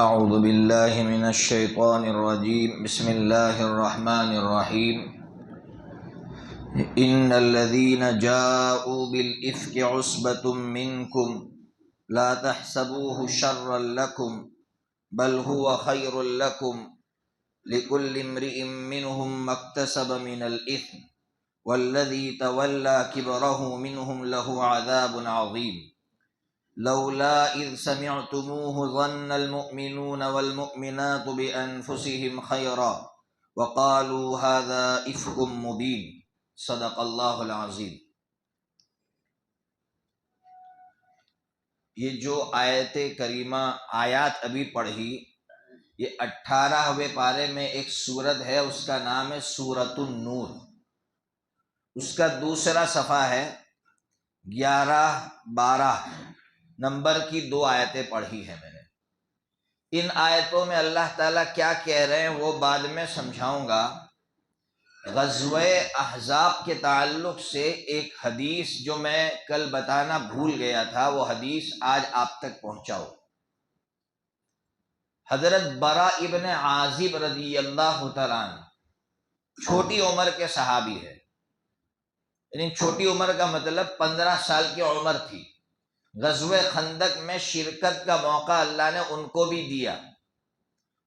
اعوذ باللہ من الشیطان الرجیم بسم اللہ الرحمن الرحیم ان الذین جاءوا بالافک عصبة منکم لا تحسبوه شرا لکم بل هو خیر لکم لکل امرئ منهم ما اکتسب من الاثم والذی تولى کبرہ منهم له عذاب عظیم لولا اذ سمعتموه ظن المؤمنون والمؤمنات بانفسهم خیرا وقالوا هذا افک مبین صدق اللہ العظیم۔ یہ جو آیت کریمہ آیات ابھی پڑھی، یہ 18ویں پارے میں ایک سورت ہے، اس کا نام ہے سورۃ النور۔ اس کا دوسرا صفحہ ہے 11-12 نمبر کی 2 آیتیں پڑھی ہیں میں نے۔ ان آیتوں میں اللہ تعالیٰ کیا کہہ رہے ہیں وہ بعد میں سمجھاؤں گا۔ غزوہ احزاب کے تعلق سے ایک حدیث جو میں کل بتانا بھول گیا تھا، وہ حدیث آج آپ تک پہنچاؤ۔ حضرت براء ابن عازب رضی اللہ تعالیٰ عنہ چھوٹی عمر کے صحابی ہے، یعنی چھوٹی عمر کا مطلب 15 سال کی عمر تھی۔ غزوہ خندق میں شرکت کا موقع اللہ نے ان کو بھی دیا۔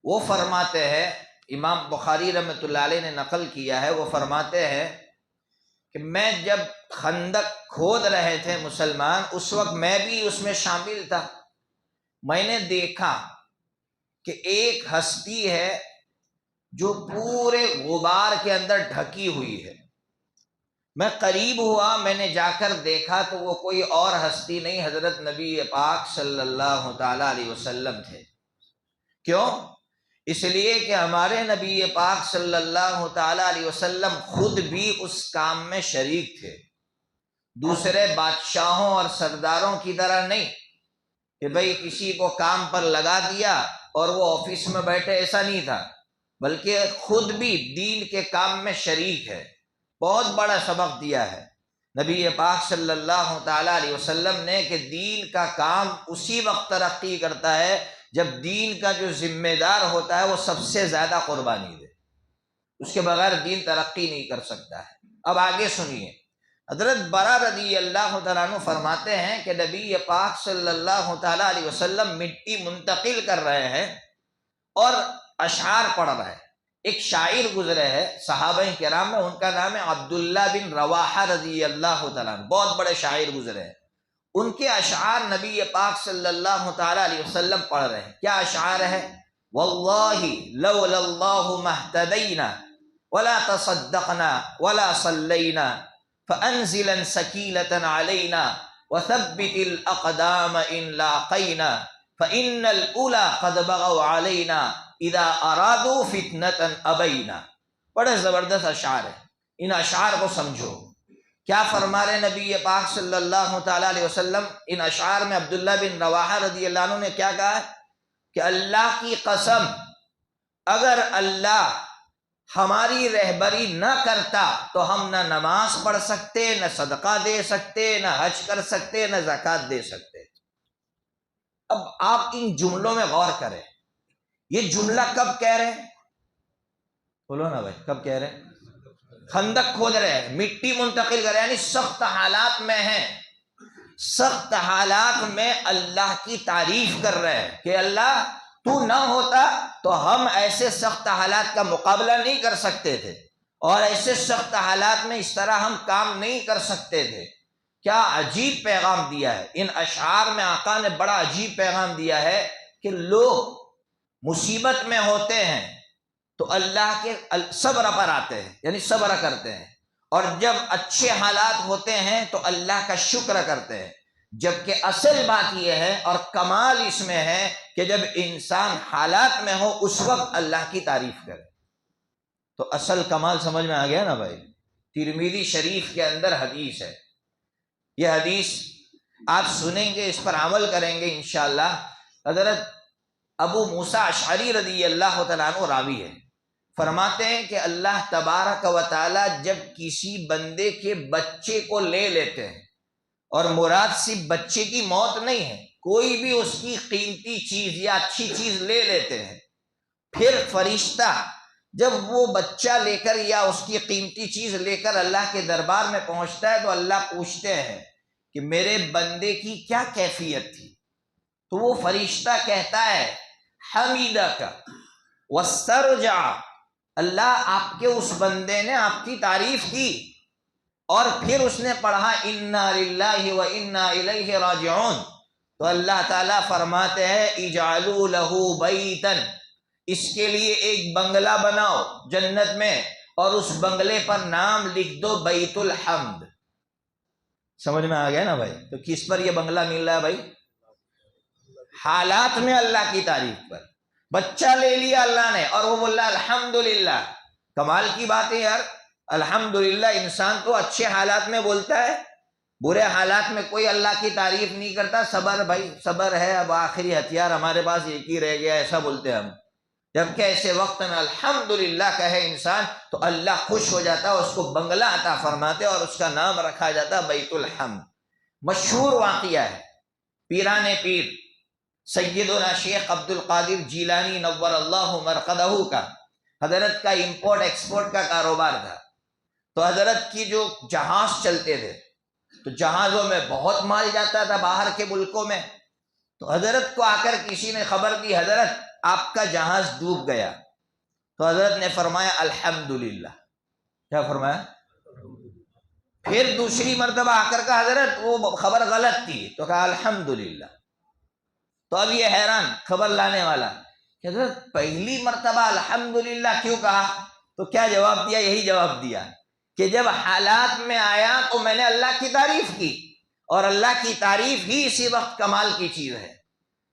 وہ فرماتے ہیں، امام بخاری رحمۃ اللہ علیہ نے نقل کیا ہے، وہ فرماتے ہیں کہ میں جب خندق کھود رہے تھے مسلمان، اس وقت میں بھی اس میں شامل تھا۔ میں نے دیکھا کہ ایک ہستی ہے جو پورے غبار کے اندر ڈھکی ہوئی ہے۔ میں قریب ہوا، میں نے جا کر دیکھا تو وہ کوئی اور ہستی نہیں، حضرت نبی پاک صلی اللہ تعالی علیہ وسلم تھے۔ کیوں؟ اس لیے کہ ہمارے نبی پاک صلی اللہ تعالی علیہ وسلم خود بھی اس کام میں شریک تھے، دوسرے بادشاہوں اور سرداروں کی طرح نہیں کہ بھئی کسی کو کام پر لگا دیا اور وہ آفس میں بیٹھے، ایسا نہیں تھا، بلکہ خود بھی دین کے کام میں شریک ہے۔ بہت بڑا سبق دیا ہے نبی پاک صلی اللہ تعالی علیہ وسلم نے کہ دین کا کام اسی وقت ترقی کرتا ہے جب دین کا جو ذمہ دار ہوتا ہے وہ سب سے زیادہ قربانی دے، اس کے بغیر دین ترقی نہیں کر سکتا ہے۔ اب آگے سنیے، حضرت براء رضی اللہ تعالیٰ عنہ فرماتے ہیں کہ نبی پاک صلی اللہ تعالی علیہ وسلم مٹی منتقل کر رہے ہیں اور اشعار پڑھ رہے ہیں۔ ایک شاعر گزرے ہیں صحابہ کرام میں، ان کا نام ہے عبداللہ بن رواحہ رضی اللہ تعالیٰ عنہ، بہت بڑے شاعر گزرے ہیں۔ ان کے اشعار نبی پاک صلی اللہ تعالی علیہ وسلم پڑھ رہے ہیں۔ کیا اشعار ہے؟ واللہ لولا اللہ مہتدینا ولا تصدقنا ولا صلینا فانزلا سکینة علینا وثبت الاقدام ان لاقینا فان الاولی قد بغوا علینا اذا ارادوا فتنة ابینا۔ بڑے زبردست اشعار ہیں، ان اشعار کو سمجھو۔ کیا فرما رہے نبی پاک صلی اللہ تعالی علیہ وسلم ان اشعار میں؟ عبداللہ بن رواحہ رضی اللہ عنہ نے کیا کہا ہے کہ اللہ کی قسم، اگر اللہ ہماری رہبری نہ کرتا تو ہم نہ نماز پڑھ سکتے، نہ صدقہ دے سکتے، نہ حج کر سکتے، نہ زکوٰۃ دے سکتے۔ اب آپ ان جملوں میں غور کریں، یہ جملہ کب کہہ رہے ہیں؟ بولو نا بھائی، کب کہہ رہے ہیں؟ خندق کھود رہے ہیں، مٹی منتقل کر رہے ہیں، یعنی سخت حالات میں ہیں، سخت حالات میں اللہ کی تعریف کر رہے ہیں کہ اللہ تو نہ ہوتا تو ہم ایسے سخت حالات کا مقابلہ نہیں کر سکتے تھے، اور ایسے سخت حالات میں اس طرح ہم کام نہیں کر سکتے تھے۔ کیا عجیب پیغام دیا ہے ان اشعار میں، آقا نے بڑا عجیب پیغام دیا ہے کہ لوگ مصیبت میں ہوتے ہیں تو اللہ کے صبر پر آتے ہیں، یعنی صبر کرتے ہیں، اور جب اچھے حالات ہوتے ہیں تو اللہ کا شکر کرتے ہیں۔ جبکہ اصل بات یہ ہے اور کمال اس میں ہے کہ جب انسان حالات میں ہو اس وقت اللہ کی تعریف کرے، تو اصل کمال سمجھ میں آ گیا نا بھائی۔ ترمذی شریف کے اندر حدیث ہے، یہ حدیث آپ سنیں گے، اس پر عمل کریں گے انشاءاللہ۔ حضرت ابو موسیٰ اشعری رضی اللہ تعالیٰ عنہ راوی ہے، فرماتے ہیں کہ اللہ تبارک و تعالی جب کسی بندے کے بچے کو لے لیتے ہیں، اور مراد صرف بچے کی موت نہیں ہے، کوئی بھی اس کی قیمتی چیز یا اچھی چیز لے لیتے ہیں، پھر فرشتہ جب وہ بچہ لے کر یا اس کی قیمتی چیز لے کر اللہ کے دربار میں پہنچتا ہے تو اللہ پوچھتے ہیں کہ میرے بندے کی کیا کیفیت تھی؟ تو وہ فرشتہ کہتا ہے حمیدک واسترجع، اللہ آپ کے اس بندے نے آپ کی تعریف کی، اور پھر اس نے پڑھا انا للہ و انا الیہ راجعون، تو اللہ تعالیٰ فرماتے ہیں اجعلوا لہ بیتا، اس کے لیے ایک بنگلہ بناؤ جنت میں، اور اس بنگلے پر نام لکھ دو بیت الحمد۔ سمجھ میں آ گیا نا بھائی؟ تو کس پر یہ بنگلہ مل رہا ہے بھائی؟ حالات میں اللہ کی تعریف پر۔ بچہ لے لیا اللہ نے اور وہ بول رہا الحمدللہ، کمال کی بات ہے یار، الحمدللہ۔ انسان تو اچھے حالات میں بولتا ہے، برے حالات میں کوئی اللہ کی تعریف نہیں کرتا۔ صبر بھائی، صبر ہے، اب آخری ہتھیار ہمارے پاس ایک ہی رہ گیا، ایسا بولتے ہیں ہم۔ جبکہ ایسے وقت میں الحمدللہ کہے انسان تو اللہ خوش ہو جاتا ہے، اس کو بنگلہ عطا فرماتے اور اس کا نام رکھا جاتا بیت الحمد۔ مشہور واقعہ ہے پیران پیر سیدنا شیخ عبد القادر جیلانی نور اللہ مرقدہ کا۔ حضرت کا امپورٹ ایکسپورٹ کا کاروبار تھا، تو حضرت کی جو جہاز چلتے تھے تو جہازوں میں بہت مال جاتا تھا باہر کے ملکوں میں۔ تو حضرت کو آ کر کسی نے خبر دی حضرت آپ کا جہاز ڈوب گیا، تو حضرت نے فرمایا الحمدللہ۔ کیا فرمایا؟ پھر دوسری مرتبہ آ کر کہا حضرت وہ خبر غلط تھی، تو کہا الحمدللہ۔ تو اب یہ حیران خبر لانے والا کہ حضرت پہلی مرتبہ الحمدللہ کیوں کہا؟ تو کیا جواب دیا؟ یہی جواب دیا کہ جب حالات میں آیا تو میں نے اللہ کی تعریف کی، اور اللہ کی تعریف ہی اسی وقت کمال کی چیز ہے۔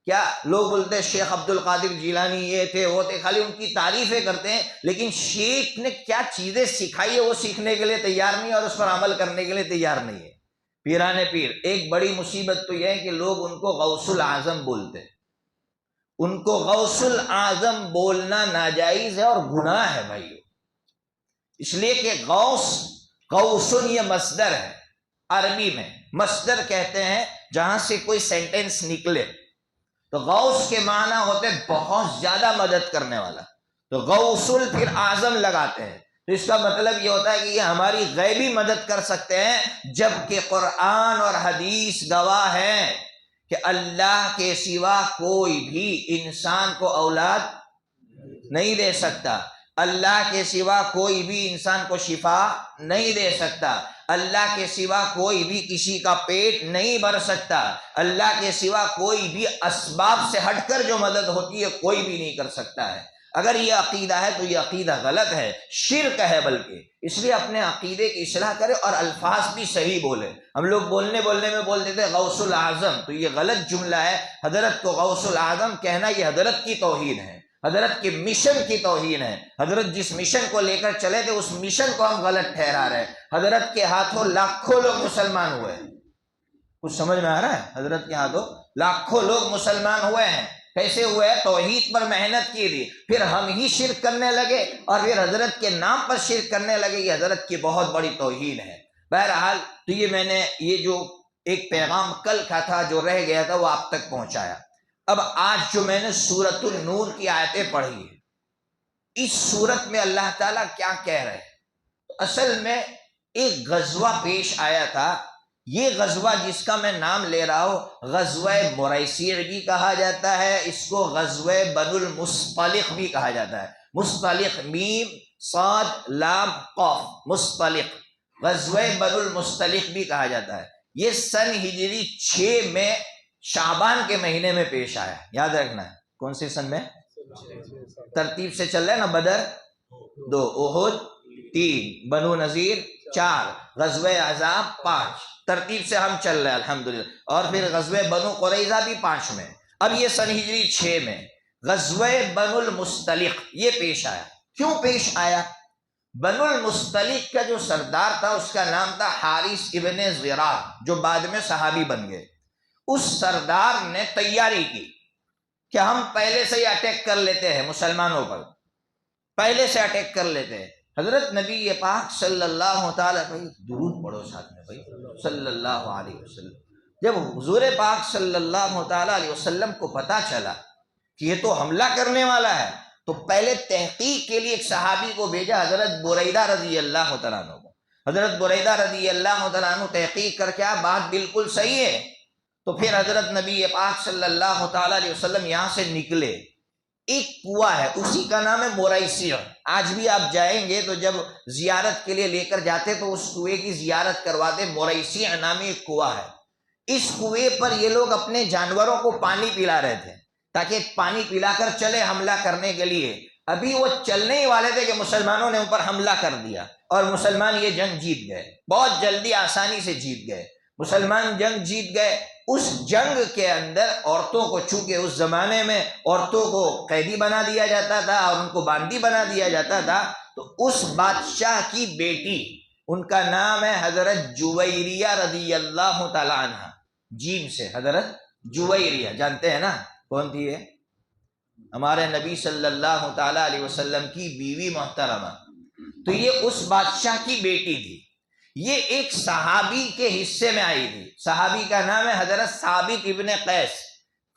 کیا لوگ بولتے ہیں شیخ عبد القادر جیلانی یہ تھے وہ تھے، خالی ان کی تعریفیں کرتے ہیں، لیکن شیخ نے کیا چیزیں سکھائی ہے وہ سیکھنے کے لیے تیار نہیں اور اس پر عمل کرنے کے لیے تیار نہیں ہے۔ پیران پیر، ایک بڑی مصیبت تو یہ ہے کہ لوگ ان کو غوث العظم بولتے ہیں۔ ان کو غوث العظم بولنا ناجائز ہے اور گناہ ہے بھائیو، اس لیے کہ غوثن یہ مصدر ہے، عربی میں مصدر کہتے ہیں جہاں سے کوئی سینٹنس نکلے، تو غوث کے معنی ہوتے بہت زیادہ مدد کرنے والا، تو غوث پھر اعظم لگاتے ہیں، تو اس کا مطلب یہ ہوتا ہے کہ یہ ہماری غیبی مدد کر سکتے ہیں، جبکہ قرآن اور حدیث گواہ ہیں کہ اللہ کے سوا کوئی بھی انسان کو اولاد نہیں دے سکتا، اللہ کے سوا کوئی بھی انسان کو شفا نہیں دے سکتا، اللہ کے سوا کوئی بھی کسی کا پیٹ نہیں بھر سکتا، اللہ کے سوا کوئی بھی اسباب سے ہٹ کر جو مدد ہوتی ہے کوئی بھی نہیں کر سکتا ہے۔ اگر یہ عقیدہ ہے تو یہ عقیدہ غلط ہے، شرک ہے بلکہ، اس لیے اپنے عقیدے کی اصلاح کرے اور الفاظ بھی صحیح بولے۔ ہم لوگ بولنے میں بول دیتے غوث العظم، تو یہ غلط جملہ ہے۔ حضرت کو غوث العظم کہنا یہ حضرت کی توہین ہے، حضرت کے مشن کی توہین ہے۔ حضرت جس مشن کو لے کر چلے تھے اس مشن کو ہم غلط ٹھہرا رہے ہیں۔ حضرت کے ہاتھوں لاکھوں لوگ مسلمان ہوئے ہیں، کچھ سمجھ میں آ رہا ہے؟ حضرت کے ہاتھوں لاکھوں لوگ مسلمان ہوئے ہیں، کیسے ہوئے؟ توحید پر محنت کی تھی، پھر ہم ہی شرک کرنے لگے اور پھر حضرت کے نام پر شرک کرنے لگے، یہ حضرت کی بہت بڑی توہین ہے۔ بہرحال تو یہ میں نے یہ جو ایک پیغام کل کا تھا جو رہ گیا تھا وہ آپ تک پہنچایا۔ اب آج جو میں نے سورۃ النور کی آیتیں پڑھی ہیں، اس سورت میں اللہ تعالیٰ کیا کہہ رہے ہیں؟ اصل میں ایک غزوہ پیش آیا تھا، یہ غزوہ جس کا میں نام لے رہا ہوں غزوہ مریسیع بھی کہا جاتا ہے، اس کو غزوہ بنو المصطلق بھی کہا جاتا ہے۔ مصطلق میم صاد لام قاف، مصطلق، غزوہ بنو المصطلق بھی کہا جاتا ہے۔ یہ سن ہجری 6 میں شعبان کے مہینے میں پیش آیا، یاد رکھنا ہے۔ کون سے سن میں؟ ترتیب سے چل رہا ہے نا، بدر 2، احد 3، بنو نذیر 4، غزوہ احزاب 5، ترتیب سے ہم چل رہے ہیں الحمدللہ، اور پھر غزوہ بنو قریظہ بھی 5 میں۔ اب یہ سن ہجری 6 میں غزوہ بنو المصطلق یہ پیش آیا۔ کیوں پیش آیا؟ بنو المصطلق کا جو سردار تھا اس کا نام تھا حارث ابن زرار، جو بعد میں صحابی بن گئے۔ اس سردار نے تیاری کی کہ ہم پہلے سے ہی اٹیک کر لیتے ہیں مسلمانوں پر، پہلے سے اٹیک کر لیتے ہیں۔ حضرت نبی پاک صلی اللہ تعالیٰ، درود پڑھو ساتھ میں بھائی، صلی اللہ علیہ وسلم، جب حضور پاک صلی اللہ تعالیٰ علیہ وسلم کو پتا چلا کہ یہ تو حملہ کرنے والا ہے، تو پہلے تحقیق کے لیے ایک صحابی کو بھیجا، حضرت بریدہ رضی اللہ تعالیٰ عنہ کو۔ حضرت بریدہ رضی اللہ تعالیٰ عنہ تحقیق کر کے بات بالکل صحیح ہے، تو پھر حضرت نبی پاک صلی اللہ تعالیٰ علیہ وسلم یہاں سے نکلے۔ ایک کنواں ہے، اسی کا نام ہے موریسی۔ آج بھی آپ جائیں گے تو جب زیارت کے لیے لے کر جاتے تو اس کنویں کی زیارت کرواتے۔ موریسی نامی ایک کنواں ہے، اس کنویں پر یہ لوگ اپنے جانوروں کو پانی پلا رہے تھے تاکہ پانی پلا کر چلے حملہ کرنے کے لیے۔ ابھی وہ چلنے ہی والے تھے کہ مسلمانوں نے ان پر حملہ کر دیا اور مسلمان یہ جنگ جیت گئے، بہت جلدی آسانی سے جیت گئے، مسلمان جنگ جیت گئے۔ اس جنگ کے اندر عورتوں کو، چونکہ اس زمانے میں عورتوں کو قیدی بنا دیا جاتا تھا اور ان کو باندی بنا دیا جاتا تھا، تو اس بادشاہ کی بیٹی، ان کا نام ہے حضرت جویریہ رضی اللہ تعالیٰ عنہ، جیم سے حضرت جویریہ، جانتے ہیں نا کون تھی یہ؟ ہمارے نبی صلی اللہ تعالیٰ علیہ وسلم کی بیوی محترمہ۔ تو یہ اس بادشاہ کی بیٹی تھی، یہ ایک صحابی کے حصے میں آئی تھی۔ صحابی کا نام ہے حضرت ثابت ابن قیس،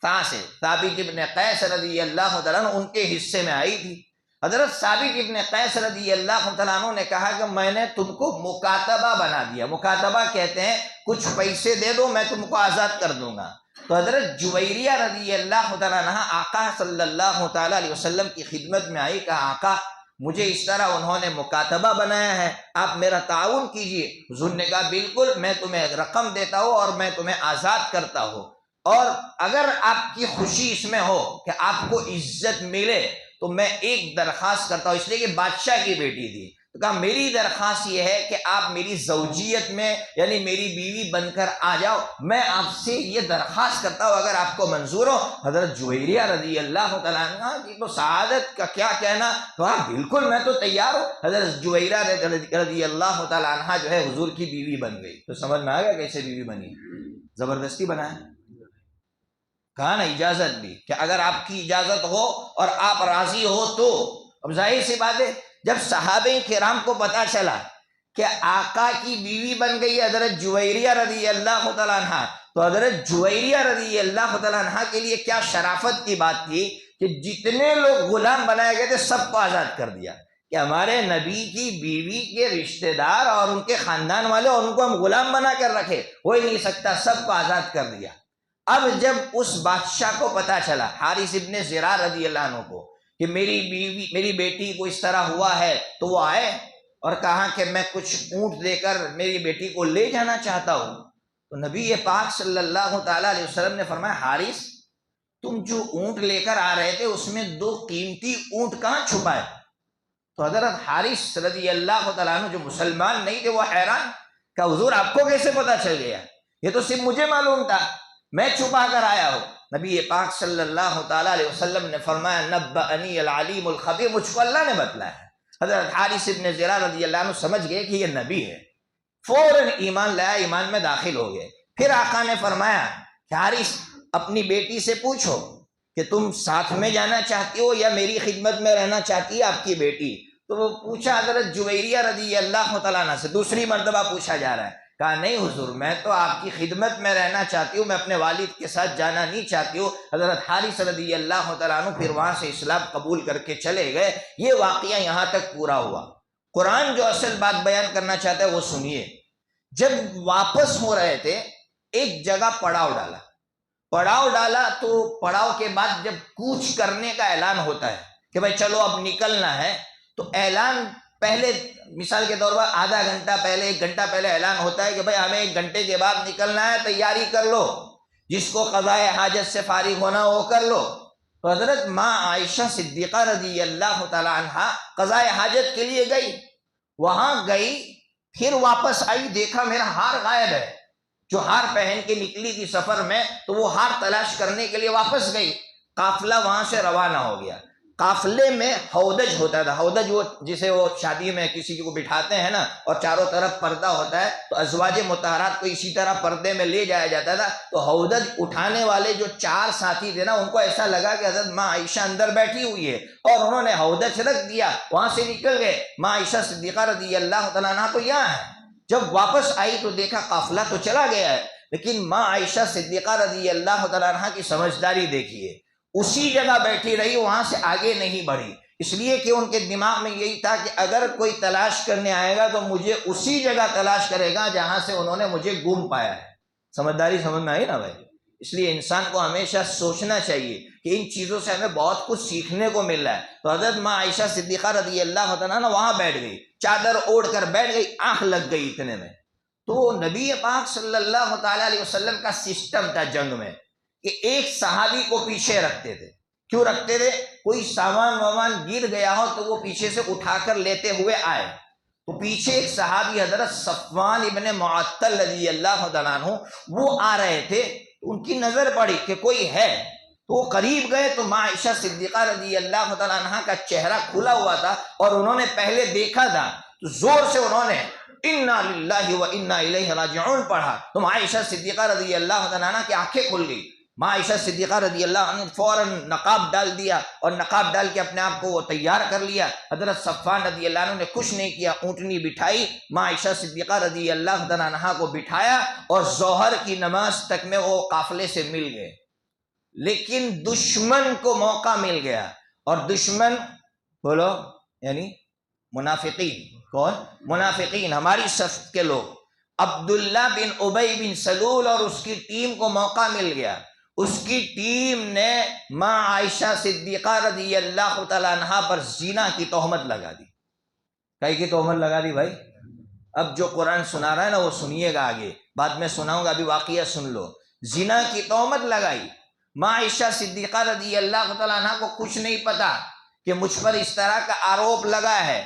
ثابت ابن قیس رضی اللہ تعالیٰ عنہ ان کے حصے میں آئی تھی۔ حضرت ثابت ابن قیس رضی اللہ تعالیٰ عنہ نے کہا کہ میں نے تم کو مکاتبہ بنا دیا۔ مکاتبہ کہتے ہیں کچھ پیسے دے دو میں تم کو آزاد کر دوں گا۔ تو حضرت جویریہ رضی اللہ تعالیٰ عنہ آقا صلی اللہ تعالیٰ علیہ وسلم کی خدمت میں آئی، کہا آقا مجھے اس طرح انہوں نے مکاتبہ بنایا ہے، آپ میرا تعاون کیجئے۔ حضور نے کہا بالکل، میں تمہیں رقم دیتا ہوں اور میں تمہیں آزاد کرتا ہوں، اور اگر آپ کی خوشی اس میں ہو کہ آپ کو عزت ملے تو میں ایک درخواست کرتا ہوں، اس لیے کہ بادشاہ کی بیٹی تھی، تو کہا میری درخواست یہ ہے کہ آپ میری زوجیت میں یعنی میری بیوی بن کر آ جاؤ، میں آپ سے یہ درخواست کرتا ہوں اگر آپ کو منظور ہو۔ حضرت جویریہ رضی اللہ تعالیٰ عنہ کی تو سعادت کا کیا کہنا، کہا بالکل میں تو تیار ہوں۔ حضرت جویریہ رضی اللہ تعالیٰ عنہ جو ہے حضور کی بیوی بن گئی۔ تو سمجھ میں آ گیا کیسے بیوی بنی؟ زبردستی بنا ہے، کہا نا اجازت بھی کہ اگر آپ کی اجازت ہو اور آپ راضی ہو تو۔ اب ظاہر سی بات ہے جب صحابہ کرام کو پتا چلا کہ آقا کی بیوی بن گئی حضرت جویریہ رضی اللہ تعالیٰ عنہ، تو حضرت جویریہ رضی اللہ تعالیٰ عنہ کے لیے کیا شرافت کی بات تھی کہ جتنے لوگ غلام بنائے گئے تھے سب کو آزاد کر دیا، کہ ہمارے نبی کی بیوی کے رشتہ دار اور ان کے خاندان والے اور ان کو ہم غلام بنا کر رکھے، ہو ہی نہیں سکتا، سب کو آزاد کر دیا۔ اب جب اس بادشاہ کو پتا چلا، حارث ابن زرار رضی اللہ عنہ کو، کہ میری بیٹی کو اس طرح ہوا ہے، تو وہ آئے اور کہا کہ میں کچھ اونٹ دے کر میری بیٹی کو لے جانا چاہتا ہوں۔ تو نبی پاک صلی اللہ تعالیٰ علیہ وسلم نے فرمایا حارث تم جو اونٹ لے کر آ رہے تھے اس میں 2 قیمتی اونٹ کہاں چھپائے؟ تو حضرت حارث رضی اللہ تعالیٰ عنہ جو مسلمان نہیں تھے وہ حیران کہ حضور آپ کو کیسے پتا چل گیا؟ یہ تو صرف مجھے معلوم تھا، میں چھپا کر آیا ہوں۔ نبی پاک صلی اللہ تعالیٰ علیہ وسلم نے فرمایا نبأنی العلیم الخبیر، مجھ کو اللہ نے بتلایا ہے۔ حضرت حارث ابن زرار رضی اللہ عنہ سمجھ گئے کہ یہ نبی ہے، فوراً ایمان لایا، ایمان میں داخل ہو گئے۔ پھر آقا نے فرمایا کہ حارث اپنی بیٹی سے پوچھو کہ تم ساتھ میں جانا چاہتی ہو یا میری خدمت میں رہنا چاہتی ہے آپ کی بیٹی؟ تو وہ پوچھا حضرت جویریہ رضی اللہ تعالیٰ عنہ سے، دوسری مرتبہ پوچھا جا رہا ہے۔ کہا نہیں حضور میں تو آپ کی خدمت میں رہنا چاہتی ہوں، میں اپنے والد کے ساتھ جانا نہیں چاہتی ہوں۔ حضرت حارث رضی اللہ تعالیٰ عنہ پھر وہاں سے اسلام قبول کر کے چلے گئے۔ یہ واقعہ یہاں تک پورا ہوا۔ قرآن جو اصل بات بیان کرنا چاہتا ہے وہ سنیے۔ جب واپس ہو رہے تھے ایک جگہ پڑاؤ ڈالا تو پڑاؤ کے بعد جب کوچ کرنے کا اعلان ہوتا ہے کہ بھائی چلو اب نکلنا ہے، تو اعلان پہلے مثال کے طور پر آدھا گھنٹہ پہلے 1 گھنٹہ پہلے اعلان ہوتا ہے کہ بھائی ہمیں 1 گھنٹے کے بعد نکلنا ہے، تیاری کر لو، جس کو قضائے حاجت سے فارغ ہونا وہ کر لو۔ تو حضرت ماں عائشہ صدیقہ رضی اللہ تعالی عنہا قضائے حاجت کے لیے گئی، وہاں گئی، پھر واپس آئی، دیکھا میرا ہار غائب ہے۔ جو ہار پہن کے نکلی تھی سفر میں، تو وہ ہار تلاش کرنے کے لیے واپس گئی۔ قافلہ وہاں سے روانہ ہو گیا۔ قافلے میں ہودج ہوتا تھا، ہودج وہ جسے وہ شادی میں کسی کو بٹھاتے ہیں نا اور چاروں طرف پردہ ہوتا ہے، تو ازواج مطہرات کو اسی طرح پردے میں لے جایا جاتا تھا۔ تو ہودج اٹھانے والے جو 4 ساتھی تھے نا، ان کو ایسا لگا کہ حضرت ماں عائشہ اندر بیٹھی ہوئی ہے، اور انہوں نے ہودج رکھ دیا، وہاں سے نکل گئے۔ ماں عائشہ صدیقہ رضی اللہ تعالیٰ عنہ تو یہاں ہے۔ جب واپس آئی تو دیکھا قافلہ تو چلا گیا ہے، لیکن ماں عائشہ صدیقہ رضی اللہ تعالیٰ عنہ کی سمجھداری دیکھیے، اسی جگہ بیٹھی رہی، وہاں سے آگے نہیں بڑھی، اس لیے کہ ان کے دماغ میں یہی تھا کہ اگر کوئی تلاش کرنے آئے گا تو مجھے اسی جگہ تلاش کرے گا جہاں سے انہوں نے مجھے گم پایا ہے۔ سمجھداری سمجھ میں آئی نا بھائی؟ اس لیے انسان کو ہمیشہ سوچنا چاہیے کہ ان چیزوں سے ہمیں بہت کچھ سیکھنے کو مل رہا ہے۔ تو حضرت ماں عائشہ صدیقہ رضی اللہ تعالیٰ وہاں بیٹھ گئی، چادر اوڑھ کر بیٹھ گئی، آنکھ لگ گئی اتنے میں۔ تو نبی پاک صلی اللہ تعالیٰ علیہ وسلم کا سسٹم تھا جنگ میں کہ ایک صحابی کو پیچھے رکھتے تھے۔ کیوں رکھتے تھے؟ کوئی سامان وامان گر گیا ہو تو وہ پیچھے سے اٹھا کر لیتے ہوئے آئے۔ تو پیچھے ایک صحابی حضرت صفوان ابن معطل رضی اللہ تعالیٰ عنہ وہ آ رہے تھے، ان کی نظر پڑی کہ کوئی ہے، تو وہ قریب گئے تو ماں عائشہ صدیقہ رضی اللہ تعالیٰ عنہ کا چہرہ کھلا ہوا تھا اور انہوں نے پہلے دیکھا تھا، تو زور سے انہوں نے انا للہ و انا الیہ راجعون پڑھا، تو ماں عائشہ صدیقہ رضی اللہ تعالیٰ عنہ کی آنکھیں کھل گئی۔ ماں عائشہ صدیقہ رضی اللہ عنہ نے فوراً نقاب ڈال دیا اور نقاب ڈال کے اپنے آپ کو وہ تیار کر لیا۔ حضرت صفوان رضی اللہ عنہ نے کچھ نہیں کیا، اونٹنی بٹھائی، ماں عائشہ صدیقہ رضی اللہ عنہا کو بٹھایا اور ظہر کی نماز تک میں وہ قافلے سے مل گئے۔ لیکن دشمن کو موقع مل گیا، اور دشمن بولو یعنی منافقین، کون؟ منافقین، ہماری صف کے لوگ، عبداللہ بن ابی بن سلول اور اس کی ٹیم کو موقع مل گیا۔ اس کی ٹیم نے ماں عائشہ صدیقہ رضی اللہ تعالیٰ عنہا پر زنا کی تہمت لگا دی۔ کئی کی تہمت لگا دی بھائی؟ اب جو قرآن سنا رہا ہے نا وہ سنیے گا، آگے بعد میں سناؤں گا، ابھی واقعہ سن لو۔ زنا کی تہمت لگائی۔ ماں عائشہ صدیقہ رضی اللہ تعالیٰ عنہا کو کچھ نہیں پتا کہ مجھ پر اس طرح کا آروپ لگا ہے۔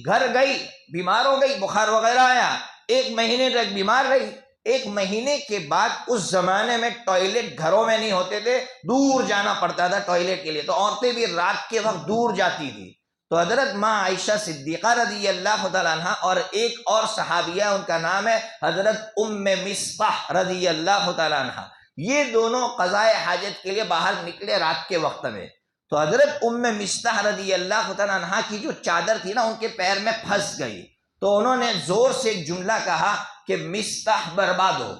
گھر گئی، بیمار ہو گئی، بخار وغیرہ آیا، 1 مہینے تک بیمار رہی۔ 1 مہینے کے بعد، اس زمانے میں ٹوائلٹ گھروں میں نہیں ہوتے تھے، دور جانا پڑتا تھا ٹوائلٹ کے لیے، تو عورتیں بھی رات کے وقت دور جاتی تھی۔ تو حضرت ماں عائشہ صدیقہ رضی اللہ تعالیٰ عنہ اور ایک اور صحابیہ، ان کا نام ہے حضرت ام مصطح رضی اللہ تعالیٰ عنہ، یہ دونوں قضائے حاجت کے لیے باہر نکلے رات کے وقت میں۔ تو حضرت ام مصطح رضی اللہ تعالیٰ عنہ کی جو چادر تھی نا، ان کے پیر میں پھنس گئی، تو انہوں نے زور سے ایک جملہ کہا کہ مصطح برباد ہو،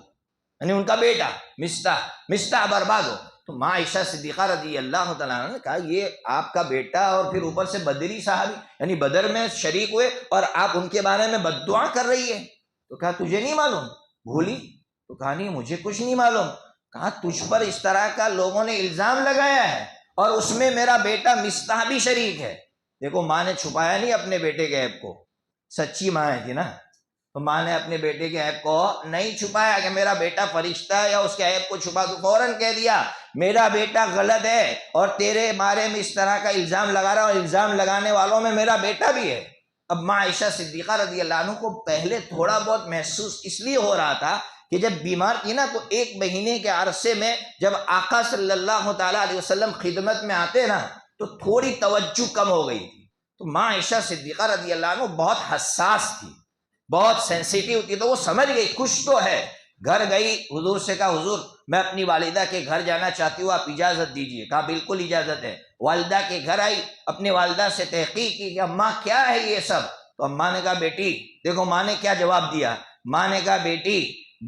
یعنی ان کا بیٹا مصطح برباد ہو۔ تو ماں عائشہ صدیقہ رضی اللہ تعالیٰ عنہ نے کہا یہ آپ کا بیٹا، اور پھر اوپر سے بدری صحابی، یعنی بدر میں شریک ہوئے، اور آپ ان کے بارے میں بد دعا کر رہی ہے۔ تو کہا تجھے نہیں معلوم؟ بھولی؟ تو کہا نہیں مجھے کچھ نہیں معلوم۔ کہا تجھ پر اس طرح کا لوگوں نے الزام لگایا ہے، اور اس میں میرا بیٹا مصطح بھی شریک ہے۔ دیکھو ماں نے چھپایا نہیں اپنے بیٹے کے عیب کو، سچی ماں تھی نا، تو ماں نے اپنے بیٹے کے عیب کو نہیں چھپایا کہ میرا بیٹا فرشتہ ہے یا اس کے عیب کو چھپا، تو فوراً کہہ دیا میرا بیٹا غلط ہے اور تیرے بارے میں اس طرح کا الزام لگا رہا، اور الزام لگانے والوں میں میرا بیٹا بھی ہے۔ اب ماں عائشہ صدیقہ رضی اللہ عنہ کو پہلے تھوڑا بہت محسوس اس لیے ہو رہا تھا کہ جب بیمار تھی نا، تو 1 مہینے کے عرصے میں جب آقا صلی اللہ تعالیٰ علیہ وسلم خدمت میں آتے نا، تو تھوڑی توجہ کم ہو گئی تھی۔ تو ماں عائشہ صدیقہ رضی اللہ عنہ بہت حساس تھی، بہت سینسیٹیو تھی، تو وہ سمجھ گئی کچھ تو ہے۔ گھر گئی، حضور سے کہا حضور میں اپنی والدہ کے گھر جانا چاہتی ہوں، آپ اجازت دیجیے۔ کہا بالکل اجازت ہے۔ والدہ کے گھر آئی، اپنی والدہ سے تحقیق کی کہ اماں کیا ہے یہ سب؟ تو اماں نے کہا بیٹی دیکھو، ماں نے کیا جواب دیا؟ ماں نے کہا بیٹی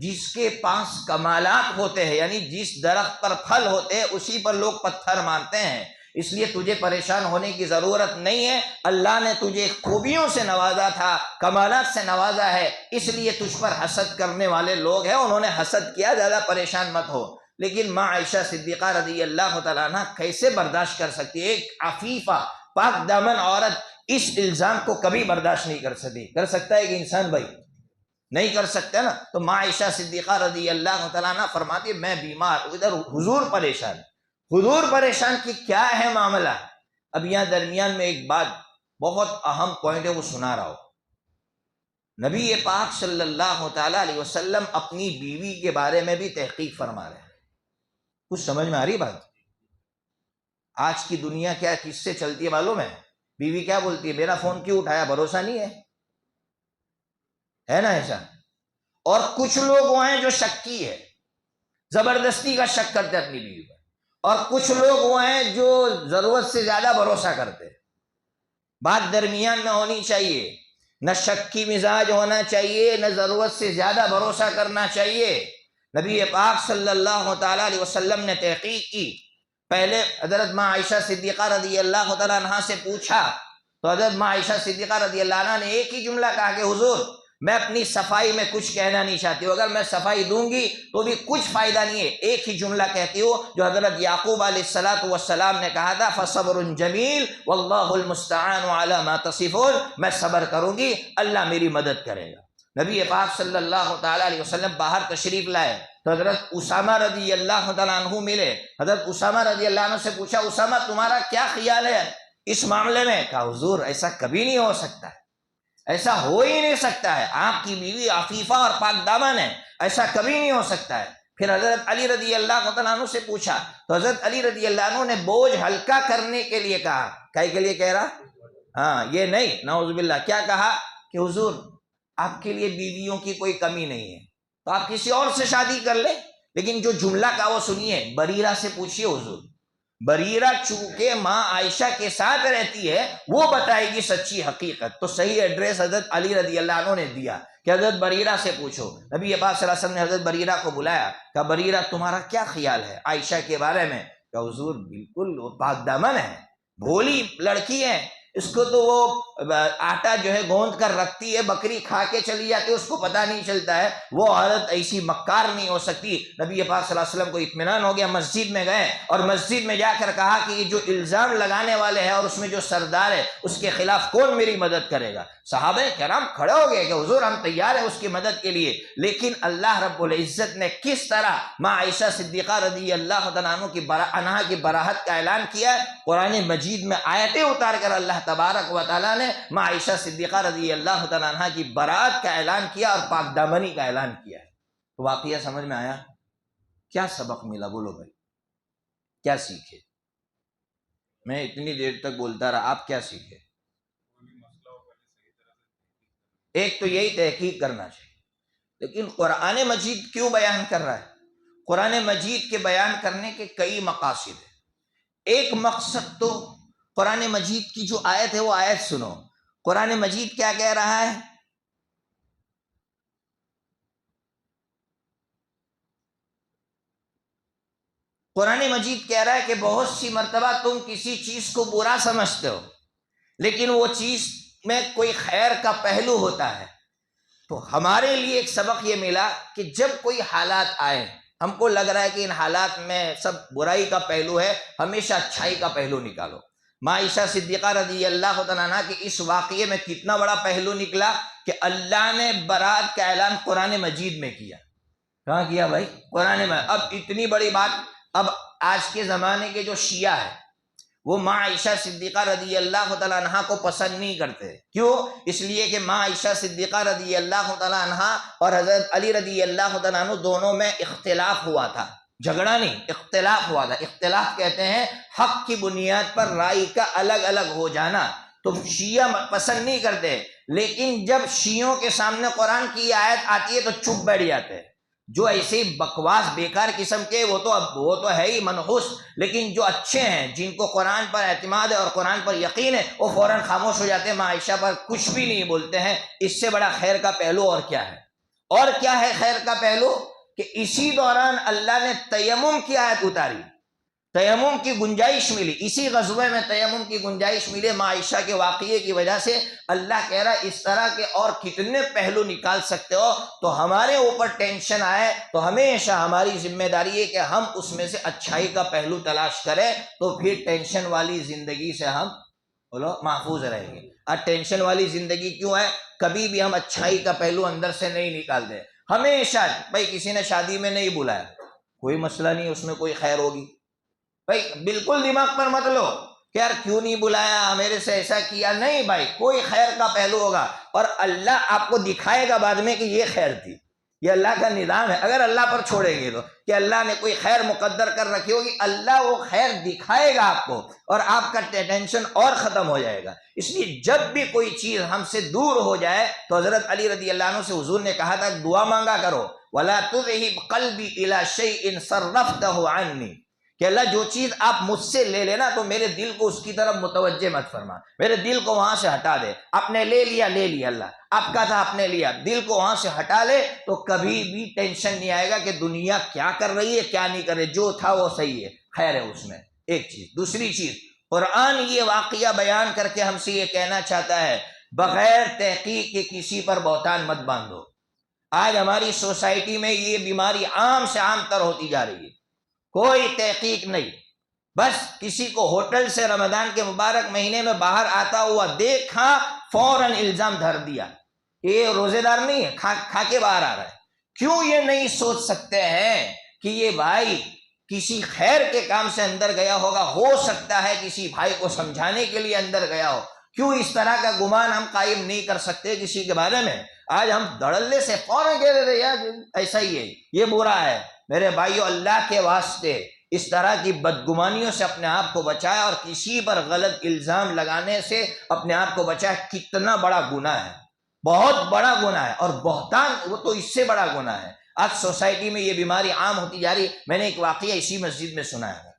جس کے پاس کمالات ہوتے ہیں، یعنی جس درخت پر پھل ہوتے ہیں اسی پر لوگ پتھر مارتے ہیں، اس لیے تجھے پریشان ہونے کی ضرورت نہیں ہے۔ اللہ نے تجھے خوبیوں سے نوازا تھا، کمالات سے نوازا ہے، اس لیے تجھ پر حسد کرنے والے لوگ ہیں، انہوں نے حسد کیا، زیادہ پریشان مت ہو۔ لیکن ماں عائشہ صدیقہ رضی اللہ تعالیٰ عنہ کیسے برداشت کر سکتی ہے؟ ایک عفیفہ پاک دامن عورت اس الزام کو کبھی برداشت نہیں کر سکتی۔ کر سکتا ہے کہ انسان بھائی نہیں کر سکتے نا؟ تو ماں عائشہ صدیقہ رضی اللہ تعالیٰ عنہ فرماتی ہے میں بیمار، ادھر حضور پریشان۔ حضور پریشان کی کیا ہے معاملہ؟ اب یہاں درمیان میں ایک بات بہت اہم پوائنٹ ہے، وہ سنا رہا ہوں۔ نبی پاک صلی اللہ تعالیٰ علیہ وسلم اپنی بیوی کے بارے میں بھی تحقیق فرما رہے ہیں۔ کچھ سمجھ میں آ رہی بات؟ آج کی دنیا کیا کس سے چلتی ہے معلوم ہے؟ بیوی کیا بولتی ہے؟ میرا فون کیوں اٹھایا؟ بھروسہ نہیں ہے نا ایسا؟ اور کچھ لوگ وہ ہیں جو شکی ہے، زبردستی کا شک کرتے اپنی بیوی پر، اور کچھ لوگ وہ ہیں جو ضرورت سے زیادہ بھروسہ کرتے۔ بات درمیان میں ہونی چاہیے، نہ شک کی مزاج ہونا چاہیے، نہ ضرورت سے زیادہ بھروسہ کرنا چاہیے۔ نبی پاک صلی اللہ تعالیٰ علیہ وسلم نے تحقیق کی، پہلے حضرت ماں عائشہ صدیقہ رضی اللہ تعالیٰ عنہ سے پوچھا تو حضرت ماں عائشہ صدیقہ رضی اللہ عنہ نے ایک ہی جملہ کہا کہ حضور میں اپنی صفائی میں کچھ کہنا نہیں چاہتی ہوں، اگر میں صفائی دوں گی تو بھی کچھ فائدہ نہیں ہے، ایک ہی جملہ کہتی ہوں جو حضرت یعقوب علیہ السلام نے کہا تھا، فصبر جمیل واللہ المستعان علی ما تصفون، میں صبر کروں گی، اللہ میری مدد کرے گا۔ نبی پاک صلی اللہ تعالیٰ علیہ وسلم باہر تشریف لائے تو حضرت اسامہ رضی اللہ تعالیٰ عنہ ملے، حضرت اسامہ رضی اللہ عنہ سے پوچھا اسامہ تمہارا کیا خیال ہے اس معاملے میں؟ کہا حضور ایسا کبھی نہیں ہو سکتا ہے، ایسا ہو ہی نہیں سکتا ہے، آپ کی بیوی عفیفہ اور پاک دامن ہے، ایسا کبھی نہیں ہو سکتا ہے۔ پھر حضرت علی رضی اللہ تعالیٰ عنہ سے پوچھا تو حضرت علی رضی اللہ عنہ نے بوجھ ہلکا کرنے کے لیے کہا، کہے کے لیے کہہ رہا ہاں یہ نہیں، نعوذ باللہ، کیا کہا کہ حضور آپ کے لیے بیویوں کی کوئی کمی نہیں ہے تو آپ کسی اور سے شادی کر لیں، لیکن جو جملہ کہا وہ سنیے، بریرہ سے پوچھئے حضور، بریرہ چونکہ ماں عائشہ کے ساتھ رہتی ہے وہ بتائے گی سچی حقیقت، تو صحیح ایڈریس حضرت علی رضی اللہ عنہ نے دیا کہ حضرت بریرہ سے پوچھو۔ نبی پاک صلی اللہ علیہ وسلم نے حضرت بریرہ کو بلایا، کہا بریرہ تمہارا کیا خیال ہے عائشہ کے بارے میں؟ کہا حضور بالکل وہ پاک دامن ہے، بھولی لڑکی ہے، اس کو تو وہ آٹا جو ہے گوندھ کر رکھتی ہے، بکری کھا کے چلی جاتی ہے، اس کو پتہ نہیں چلتا ہے، وہ عورت ایسی مکار نہیں ہو سکتی۔ نبی پاک صلی اللہ علیہ وسلم کو اطمینان ہو گیا، مسجد میں گئے اور مسجد میں جا کر کہا کہ یہ جو الزام لگانے والے ہیں اور اس میں جو سردار ہے اس کے خلاف کون میری مدد کرے گا؟ صحابہ کرام کھڑے ہو گئے کہ حضور ہم تیار ہیں اس کی مدد کے لیے، لیکن اللہ رب العزت نے کس طرح ماں عائشہ صدیقہ رضی اللہ عنہ کی براحت کا اعلان کیا ہے، قرآن مجید میں آیتیں اتار کر اللہ تبارک و تعالیٰ نے ماں عائشہ صدیقہ رضی اللہ تعالیٰ عنہ کی براءت کا اعلان کیا اور پاک دامنی کا اعلان کیا ہے۔ تو واقعہ سمجھ میں آیا؟ کیا سبق ملا؟ بولو بھائی کیا سیکھے؟ میں اتنی دیر تک بولتا رہا، آپ کیا سیکھے؟ ایک تو یہی تحقیق کرنا چاہیے، لیکن قرآن مجید کیوں بیان کر رہا ہے؟ قرآن مجید کے بیان کرنے کے کئی مقاصد ہیں۔ ایک مقصد تو قرآن مجید کی جو آیت ہے وہ آیت سنو، قرآن مجید کیا کہہ رہا ہے؟ قرآن مجید کہہ رہا ہے کہ بہت سی مرتبہ تم کسی چیز کو برا سمجھتے ہو لیکن وہ چیز میں کوئی خیر کا پہلو ہوتا ہے۔ تو ہمارے لیے ایک سبق یہ ملا کہ جب کوئی حالات آئے، ہم کو لگ رہا ہے کہ ان حالات میں سب برائی کا پہلو ہے، ہمیشہ اچھائی کا پہلو نکالو۔ ماں عائشہ صدیقہ رضی اللہ عنہا کے اس واقعے میں کتنا بڑا پہلو نکلا کہ اللہ نے برات کا اعلان قرآن مجید میں کیا۔ کہاں کیا بھائی؟ قرآن میں۔ اب اتنی بڑی بات، اب آج کے زمانے کے جو شیعہ ہے وہ ماں عائشہ صدیقہ رضی اللہ تعالیٰ عنہ کو پسند نہیں کرتے، کیوں؟ اس لیے کہ ماں عائشہ صدیقہ رضی اللہ تعالیٰ عنہ اور حضرت علی رضی اللہ تعالیٰ عنہ دونوں میں اختلاف ہوا تھا، جھگڑا نہیں، اختلاف ہوا تھا۔ اختلاف کہتے ہیں حق کی بنیاد پر رائے کا الگ الگ ہو جانا، تو شیعہ پسند نہیں کرتے، لیکن جب شیعوں کے سامنے قرآن کی آیت آتی ہے تو چپ بیٹھ جاتے ہیں۔ جو ایسے بکواس بیکار قسم کے وہ تو ہے ہی منحوس، لیکن جو اچھے ہیں جن کو قرآن پر اعتماد ہے اور قرآن پر یقین ہے وہ فوراً خاموش ہو جاتے ہیں، ماں عائشہ پر کچھ بھی نہیں بولتے ہیں۔ اس سے بڑا خیر کا پہلو اور کیا ہے؟ اور کیا ہے خیر کا پہلو؟ کہ اسی دوران اللہ نے تیمم کی آیت اتاری، تیمم کی گنجائش ملی، اسی غزوے میں تیمم کی گنجائش ملی ماں عائشہ کے واقعے کی وجہ سے۔ اللہ کہہ رہا ہے اس طرح کے اور کتنے پہلو نکال سکتے ہو، تو ہمارے اوپر ٹینشن آئے تو ہمیشہ ہماری ذمہ داری ہے کہ ہم اس میں سے اچھائی کا پہلو تلاش کریں، تو پھر ٹینشن والی زندگی سے ہم محفوظ رہیں گے۔ اور ٹینشن والی زندگی کیوں ہے؟ کبھی بھی ہم اچھائی کا پہلو اندر سے نہیں نکالتے، ہمیشہ بھائی کسی نے شادی میں نہیں بلایا، کوئی مسئلہ نہیں، اس میں کوئی خیر ہوگی، بھائی بالکل دماغ پر مت لو کہ یار کیوں نہیں بلایا، میرے سے ایسا کیا، نہیں بھائی کوئی خیر کا پہلو ہوگا، اور اللہ آپ کو دکھائے گا بعد میں کہ یہ خیر تھی، یہ اللہ کا نظام ہے۔ اگر اللہ پر چھوڑیں گے تو کہ اللہ نے کوئی خیر مقدر کر رکھی ہوگی، اللہ وہ خیر دکھائے گا آپ کو اور آپ کا ٹینشن اور ختم ہو جائے گا۔ اس لیے جب بھی کوئی چیز ہم سے دور ہو جائے تو حضرت علی رضی اللہ عنہ سے حضور نے کہا تھا دعا مانگا کرو، وَلَا تُذْهِبْ قَلْبِي إِلَىٰ شَيْءٍ صَرَّفْتَهُ عَنِّي، کہ اللہ جو چیز آپ مجھ سے لے لینا تو میرے دل کو اس کی طرف متوجہ مت فرما، میرے دل کو وہاں سے ہٹا دے. آپ نے لے لیا اللہ، آپ کا تھا آپ نے لیا، دل کو وہاں سے ہٹا لے تو کبھی بھی ٹینشن نہیں آئے گا کہ دنیا کیا کر رہی ہے کیا نہیں کر رہی، جو تھا وہ صحیح ہے، خیر ہے اس میں. ایک چیز. دوسری چیز، قرآن یہ واقعہ بیان کر کے ہم سے یہ کہنا چاہتا ہے بغیر تحقیق کے کسی پر بہتان مت باندھو. آج ہماری سوسائٹی میں یہ بیماری عام سے عام تر ہوتی جا رہی ہے، کوئی تحقیق نہیں، بس کسی کو ہوٹل سے رمضان کے مبارک مہینے میں باہر آتا ہوا دیکھا فوراً الزام دھر دیا، یہ روزے دار نہیں ہے، کھا کے باہر آ رہا ہے. کیوں یہ نہیں سوچ سکتے ہیں کہ یہ بھائی کسی خیر کے کام سے اندر گیا ہوگا، ہو سکتا ہے کسی بھائی کو سمجھانے کے لیے اندر گیا ہو. کیوں اس طرح کا گمان ہم قائم نہیں کر سکتے کسی کے بارے میں؟ آج ہم دھڑلے سے فوراً کہہ رہے یار ایسا ہی ہے، یہ برا ہے. میرے بھائیو، اللہ کے واسطے اس طرح کی بدگمانیوں سے اپنے آپ کو بچائے اور کسی پر غلط الزام لگانے سے اپنے آپ کو بچائے. کتنا بڑا گناہ ہے، بہت بڑا گناہ ہے، اور بہتان وہ تو اس سے بڑا گناہ ہے. آج سوسائٹی میں یہ بیماری عام ہوتی جا رہی ہے. میں نے ایک واقعہ اسی مسجد میں سنا ہے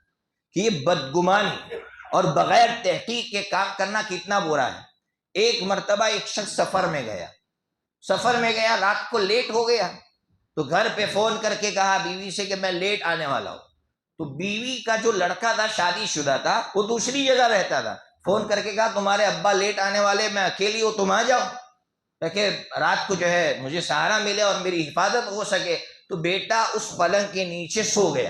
کہ یہ بدگمانی اور بغیر تحقیق کے کام کرنا کتنا برا ہے. ایک مرتبہ ایک شخص سفر میں گیا، رات کو لیٹ ہو گیا تو گھر پہ فون کر کے کہا بیوی سے کہ میں لیٹ آنے والا ہوں. تو بیوی کا جو لڑکا تھا شادی شدہ تھا، وہ دوسری جگہ رہتا تھا، فون کر کے کہا تمہارے ابا لیٹ آنے والے، میں اکیلی ہوں، تم آ جاؤ تاکہ رات کو جو ہے مجھے سہارا ملے اور میری حفاظت ہو سکے. تو بیٹا اس پلنگ کے نیچے سو گیا،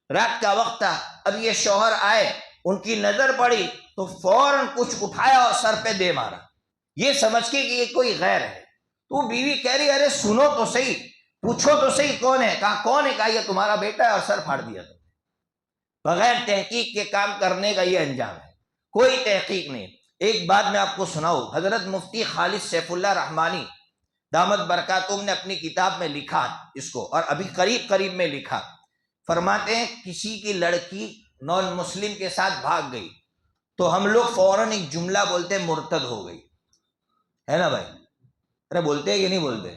رات کا وقت تھا. اب یہ شوہر آئے، ان کی نظر پڑی تو فوراً کچھ اٹھایا اور سر پہ دے مارا، یہ سمجھ کے کہ یہ کوئی غیر ہے. تو بیوی کہہ رہی ارے سنو تو صحیح، پوچھو تو صحیح کون ہے. کہا کون ہے؟ کہا یہ تمہارا بیٹا ہے، اور سر پھاڑ دیا. بغیر تحقیق کے کام کرنے کا یہ انجام ہے، کوئی تحقیق نہیں. ایک بات میں آپ کو سناؤں، حضرت مفتی خالد سیف اللہ رحمانی دامت برکاتہم نے اپنی کتاب میں لکھا اس کو، اور ابھی قریب میں لکھا. فرماتے ہیں کسی کی لڑکی نان مسلم کے ساتھ بھاگ گئی تو ہم لوگ فوراً ایک جملہ بولتے مرتد ہو گئی، ہے نا بھائی؟ ارے بولتے ہیں کہ نہیں بولتے؟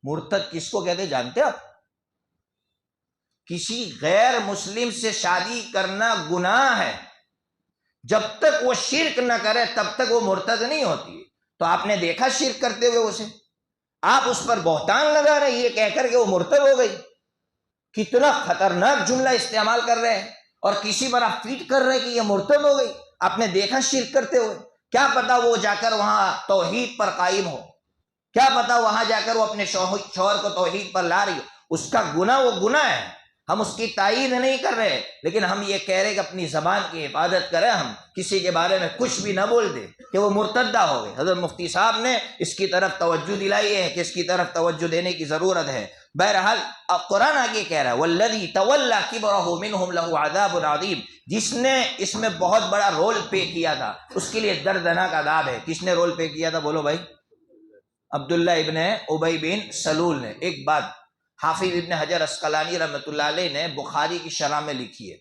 مرتد کس کو کہتے جانتے آپ؟ کسی غیر مسلم سے شادی کرنا گناہ ہے، جب تک وہ شرک نہ کرے تب تک وہ مرتد نہیں ہوتی. تو آپ نے دیکھا شرک کرتے ہوئے اسے، آپ اس پر بہتان لگا رہے ہیں یہ کہہ کر کہ وہ مرتد ہو گئی. کتنا خطرناک جملہ استعمال کر رہے ہیں، اور کسی پر آپ فیٹ کر رہے ہیں کہ یہ مرتد ہو گئی. آپ نے دیکھا شرک کرتے ہوئے، کیا پتا وہ جا کر وہاں توحید پر قائم ہو، کیا پتا وہاں جا کر وہ اپنے شوہر کو توحید پر لا رہی ہو. اس کا گناہ وہ گناہ ہے، ہم اس کی تائید نہیں کر رہے، لیکن ہم یہ کہہ رہے کہ اپنی زبان کی حفاظت کریں، ہم کسی کے بارے میں کچھ بھی نہ بول دیں کہ وہ مرتدہ ہو گئے. حضرت مفتی صاحب نے اس کی طرف توجہ دلائی ہے کہ اس کی طرف توجہ دینے کی ضرورت ہے. بہرحال اب قرآن آگے کہہ رہا ہے والذی تولی کبرہ منہم لہ عذاب عظیم، جس نے اس میں بہت بڑا رول پے کیا تھا اس کے لیے دردناک عذاب ہے. کس نے رول پے کیا تھا بولو بھائی؟ عبداللہ ابن ابی بن سلول نے. ایک بات حافظ ابن حجر عسقلانی رحمۃ اللہ علیہ نے بخاری کی شرح میں لکھی ہے،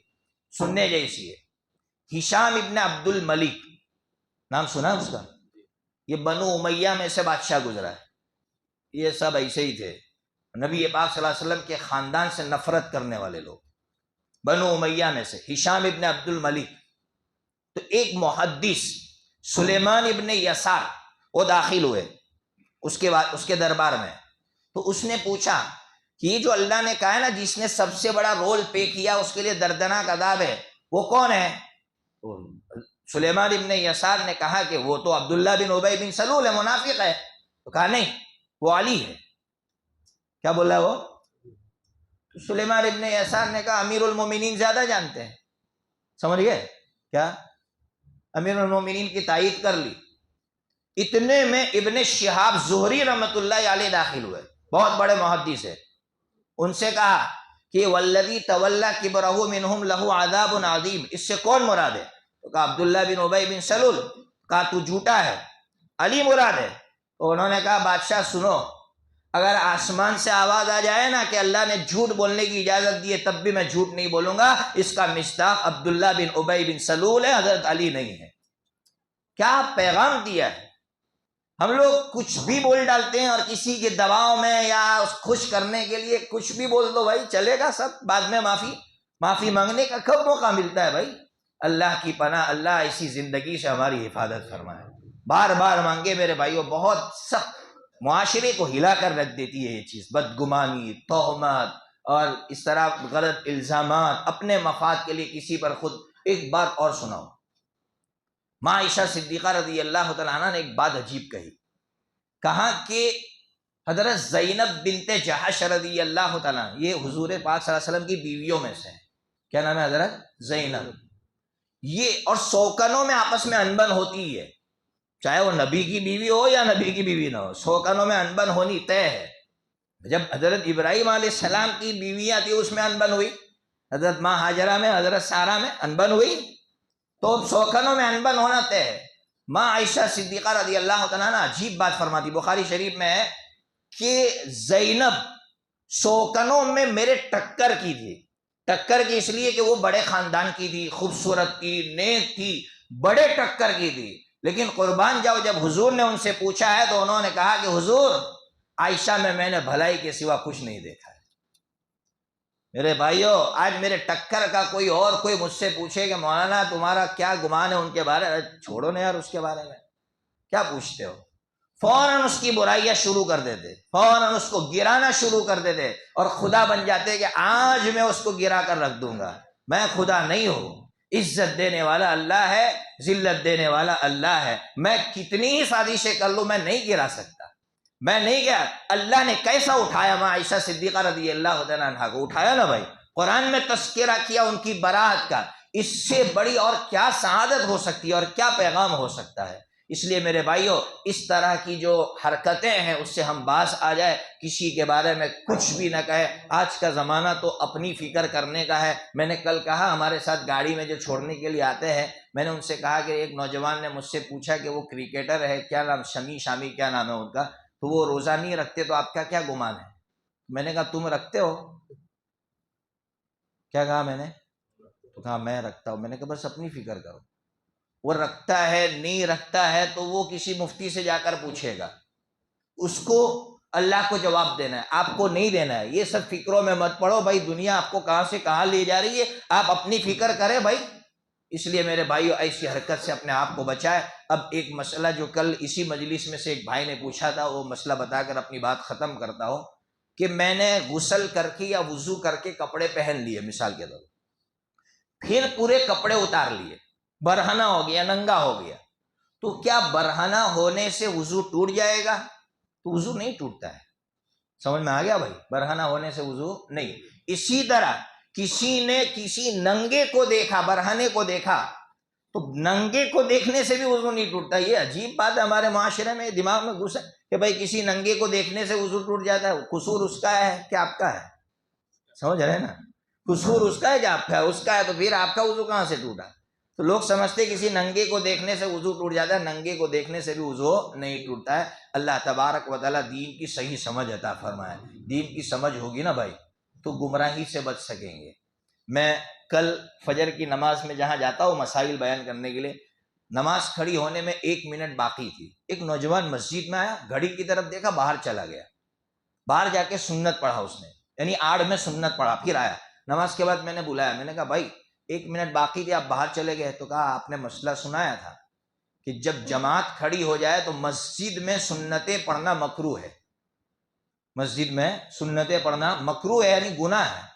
سننے جیسی ہے. ہشام ابن عبد الملک، نام سنا اس کا؟ یہ بنو امیہ میں سے بادشاہ گزرا ہے. یہ سب ایسے ہی تھے، نبی پاک صلی اللہ علیہ وسلم کے خاندان سے نفرت کرنے والے لوگ، بنو امیہ میں سے ہشام ابن عبد الملک. تو ایک محدث سلیمان ابن یسار وہ داخل ہوئے اس کے دربار میں. تو اس نے پوچھا کہ یہ جو اللہ نے کہا ہے نا جس نے سب سے بڑا رول پے کیا اس کے لیے دردناک عذاب ہے، وہ کون ہے؟ سلیمان ابن یسار نے کہا کہ وہ تو عبداللہ بن ابی بن سلول ہے، منافق ہے. تو کہا نہیں، وہ علی ہے. کیا بولا وہ؟ تو سلیمان ابن یسار نے کہا امیر المومنین زیادہ جانتے ہیں. سمجھ گئے کیا؟ امیر المومنین کی تائید کر لی. اتنے میں ابن شہاب زہری رحمت اللہ علیہ داخل ہوئے، بہت بڑے محدث ہے. ان سے کہا کہ والذی تولی کبرہ منہم لہ عذاب عظیم، اس سے کون مراد ہے؟ تو کہا عبداللہ بن ابی بن سلول. کہا تو جھوٹا ہے، علی مراد ہے. تو انہوں نے کہا بادشاہ سنو، اگر آسمان سے آواز آ جائے نا کہ اللہ نے جھوٹ بولنے کی اجازت دی ہے تب بھی میں جھوٹ نہیں بولوں گا، اس کا مصداق عبداللہ بن ابی بن سلول ہے، حضرت علی نہیں ہے. کیا پیغام دیا ہے! ہم لوگ کچھ بھی بول ڈالتے ہیں، اور کسی کے دباؤ میں یا خوش کرنے کے لیے کچھ بھی بول دو بھائی، چلے گا سب، بعد میں معافی. معافی مانگنے کا کب موقع ملتا ہے بھائی؟ اللہ کی پناہ، اللہ ایسی زندگی سے ہماری حفاظت فرمائے. بار بار مانگے میرے بھائیوں، بہت سخت معاشرے کو ہلا کر رکھ دیتی ہے یہ چیز، بدگمانی، تہمت اور اس طرح غلط الزامات اپنے مفاد کے لیے کسی پر خود. ایک بات اور سناؤ، ماں عائشہ صدیقہ رضی اللہ تعالیٰ عنہ نے ایک بات عجیب کہی. کہا کہ حضرت زینب بنت جحش رضی اللہ تعالیٰ، یہ حضور پاک صلی اللہ علیہ وسلم کی بیویوں میں سے ہے. کیا نام ہے؟ حضرت زینب. یہ اور سوکنوں میں آپس میں انبن ہوتی ہے، چاہے وہ نبی کی بیوی ہو یا نبی کی بیوی نہ ہو، سوکنوں میں انبن ہونی طے ہے. جب حضرت ابراہیم علیہ السلام کی بیویاں تھی اس میں انبن ہوئی، حضرت ماں ہاجرہ میں، حضرت سارہ میں انبن ہوئی، تو سوکنوں میں انبن ہونا طے ہے. ماں عائشہ صدیقہ رضی اللہ تعالیٰ عنہ عجیب بات فرماتی، بخاری شریف میں ہے کہ زینب سوکنوں میں میرے ٹکر کی تھی. ٹکر کی اس لیے کہ وہ بڑے خاندان کی تھی، خوبصورت تھی، نیک تھی، بڑے ٹکر کی تھی. لیکن قربان جاؤ، جب حضور نے ان سے پوچھا ہے تو انہوں نے کہا کہ حضور، عائشہ میں نے بھلائی کے سوا کچھ نہیں دیکھا ہے. میرے بھائیوں، آج میرے ٹکر کا کوئی مجھ سے پوچھے کہ مولانا تمہارا کیا گمان ہے ان کے بارے میں، چھوڑو نا یار، اس کے بارے میں کیا پوچھتے ہو؟ فوراً اس کی برائیاں شروع کر دیتے، فوراً اس کو گرانا شروع کر دیتے اور خدا بن جاتے کہ آج میں اس کو گرا کر رکھ دوں گا. میں خدا نہیں ہوں. عزت دینے والا اللہ ہے، ذلت دینے والا اللہ ہے. میں کتنی ہی سازشیں کر لوں، میں نہیں گرا سکتا. میں نہیں گیا. اللہ نے کیسا اٹھایا ماں عائشہ صدیقہ رضی اللہ عنہا کو؟ اٹھایا نا بھائی. قرآن میں تذکرہ کیا ان کی برات کا. اس سے بڑی اور کیا سعادت ہو سکتی ہے اور کیا پیغام ہو سکتا ہے؟ اس لیے میرے بھائیوں، اس طرح کی جو حرکتیں ہیں اس سے ہم باز آ جائے. کسی کے بارے میں کچھ بھی نہ کہے. آج کا زمانہ تو اپنی فکر کرنے کا ہے. میں نے کل کہا، ہمارے ساتھ گاڑی میں جو چھوڑنے کے لیے آتے ہیں، میں نے ان سے کہا کہ ایک نوجوان نے مجھ سے پوچھا کہ وہ کرکٹر ہے، کیا نام، شامی کیا نام ہے ان کا، تو وہ روزہ نہیں رکھتے، تو آپ کا کیا گمان ہے؟ میں نے کہا تم رکھتے ہو؟ کیا کہا میں نے؟ تو کہا میں رکھتا ہوں. میں نے کہا بس اپنی فکر کرو. وہ رکھتا ہے نہیں رکھتا ہے تو وہ کسی مفتی سے جا کر پوچھے گا، اس کو اللہ کو جواب دینا ہے، آپ کو نہیں دینا ہے. یہ سب فکروں میں مت پڑو بھائی، دنیا آپ کو کہاں سے کہاں لے جا رہی ہے، آپ اپنی فکر کریں بھائی. اس لیے میرے بھائیو، ایسی حرکت سے اپنے آپ کو بچائے. اب ایک مسئلہ جو کل اسی مجلس میں سے ایک بھائی نے پوچھا تھا، وہ مسئلہ بتا کر اپنی بات ختم کرتا ہوں کہ میں نے غسل کر کے یا وضو کر کے کپڑے پہن لیے مثال کے طور، پھر پورے کپڑے اتار لیے، برہنہ ہو گیا، ننگا ہو گیا، تو کیا برہنہ ہونے سے وضو ٹوٹ جائے گا؟ تو وضو نہیں ٹوٹتا ہے. سمجھ میں آ گیا بھائی؟ برہنہ ہونے سے وضو نہیں. اسی طرح کسی نے کسی ننگے کو دیکھا، برہنے کو دیکھا، تو ننگے کو دیکھنے سے بھی وضو نہیں ٹوٹتا. یہ عجیب بات ہے ہمارے معاشرے میں، دماغ میں گھسا کہ بھائی کسی ننگے کو دیکھنے سے وضو ٹوٹ جاتا ہے. قصور اس کا ہے کہ آپ کا ہے؟ سمجھ رہے نا؟ قصور اس کا ہے کہ آپ کا ہے؟ اس کا ہے تو پھر آپ کا وضو کہاں سے ٹوٹا؟ تو لوگ سمجھتے کسی ننگے کو دیکھنے سے وضو ٹوٹ جاتا ہے. ننگے کو دیکھنے سے بھی وضو نہیں ٹوٹتا ہے. اللہ تبارک و تعالیٰ دین کی صحیح سمجھ عطا فرمائے. دین کی سمجھ ہوگی نا بھائی تو گمراہی سے بچ سکیں گے. میں کل فجر کی نماز میں جہاں جاتا ہوں مسائل بیان کرنے کے لیے، نماز کھڑی ہونے میں 1 منٹ باقی تھی. ایک نوجوان مسجد میں آیا، گھڑی کی طرف دیکھا، باہر چلا گیا. باہر جا کے سنت پڑھا اس نے، یعنی آڑ میں سنت پڑھا، پھر آیا. نماز کے بعد میں نے بلایا، میں نے کہا بھائی 1 منٹ باقی تھی، آپ باہر چلے گئے. تو کہا آپ نے مسئلہ سنایا تھا کہ جب جماعت کھڑی ہو جائے تو مسجد میں سنتیں پڑھنا مکروہ ہے. مسجد میں سنتیں پڑھنا مکروہ ہے، یعنی گناہ ہے.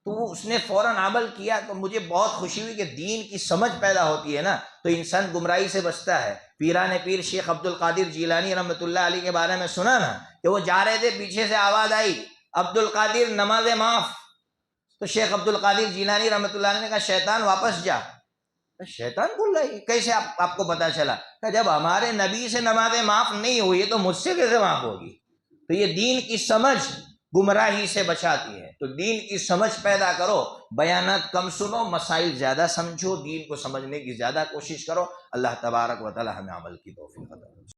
تو اس نے فوراً عمل کیا. تو مجھے بہت خوشی ہوئی کہ دین کی سمجھ پیدا ہوتی ہے نا تو انسان گمراہی سے بچتا ہے. پیران پیر شیخ عبد القادر جیلانی رحمۃ اللہ علیہ کے بارے میں سنا نا کہ وہ جا رہے تھے، پیچھے سے آواز آئی عبد القادر نماز معاف. تو شیخ عبد القادر جیلانی رحمۃ اللہ علیہ نے کہا شیطان واپس جا. شیطان بول رہا ہے؟ کیسے آپ کو پتا چلا؟ کہ جب ہمارے نبی سے نمازیں معاف نہیں ہوئی تو مجھ سے کیسے معاف ہوگی؟ تو یہ دین کی سمجھ گمراہی سے بچاتی ہے. تو دین کی سمجھ پیدا کرو، بیانات کم سنو، مسائل زیادہ سمجھو، دین کو سمجھنے کی زیادہ کوشش کرو. اللہ تبارک و تعالی ہمیں عمل کی توفیق عطا فرمائے.